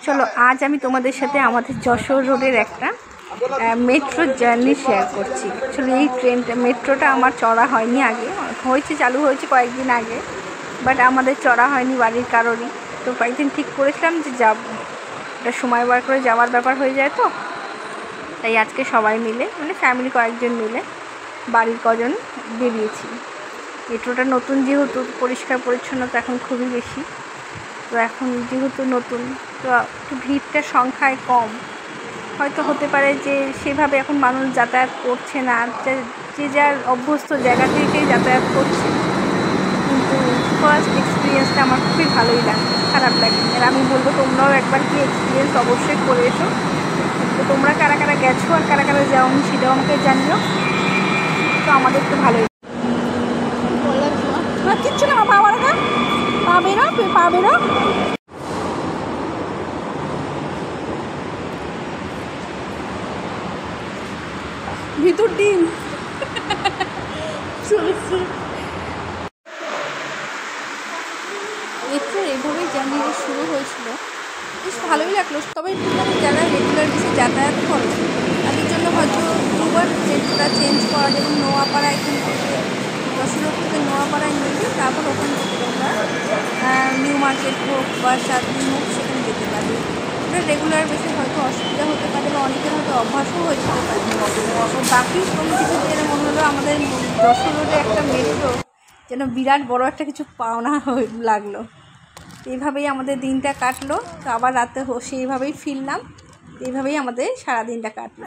চলো আজ আমি তোমাদের সাথে আমাদের যশোর রোডের একটা মেট্রো জার্নি শেয়ার করছি। অ্যাকচুয়ালি এই মেট্রোটা আমার চড়া হয়নি, আগে হয়েছে, চালু হয়েছে কয়েকদিন আগে, বাট আমাদের চড়া হয়নি বাড়ির কারোরই। তো কয়েকদিন ঠিক করেছিলাম যে যাব, এটা সময় বার করে যাওয়ার ব্যাপার হয়ে যায়, তো তাই আজকে সবাই মিলে মানে ফ্যামিলি কয়েকজন মিলে বাড়ির কজন বেরিয়েছি। মেট্রোটা নতুন যেহেতু, পরিষ্কার পরিচ্ছন্নতা এখন খুবই বেশি, তো এখন যেহেতু নতুন তো একটু ভিড়টার সংখ্যায় কম, হয়তো হতে পারে যে সেভাবে এখন মানুষ যাতায়াত করছে না, যে যার অভ্যস্ত জায়গা থেকেই যাতায়াত করছে। কিন্তু ফার্স্ট এক্সপিরিয়েন্সটা আমার খুবই ভালোই লাগে, খারাপ লাগে। আর আমি বলবো তোমরাও একবার কি এক্সপিরিয়েন্স অবশ্যই করে এসো। তো তোমরা কারা কারা গেছো আর কারা কারা যাওনি সেটাও আমাকে জানিও। তো আমাদের তো ভালোই কিচ্ছু না, পাওয়ার না পাবে না, পাবে না। ভিতর ডিম মেট্রো এইভাবেই জার্নিটা শুরু হয়েছিল, বেশ ভালোই লাগলো। তবে যারা রেগুলার বেশি যাতায়াত করে তাদের জন্য হয়তো দুবার মেট্রোটা চেঞ্জ করা, যেমন নোয়াপাড়া এখান থেকে যশোর থেকে নোয়াপাড়ায় নেবে, তারপর ওখান থেকে তোমরা নিউ মার্কেট হোক বা সাতদিন হোক সেখানে যেতে পারবে। ওটা রেগুলার বেশি হয়তো অসুবিধা হতে পারে বা অনেকের হয়তো অভ্যাসও হয়ে যেতে পারে। বাকি কোনো কিছু যেন মনে হলো আমাদের যশোর রোডে একটা মেট্রো যেন বিরাট বড় একটা কিছু পাওনা লাগলো। এইভাবেই আমাদের দিনটা কাটলো, তো আবার রাতে সেইভাবেই ফিরলাম, এইভাবেই আমাদের সারা দিনটা কাটলো।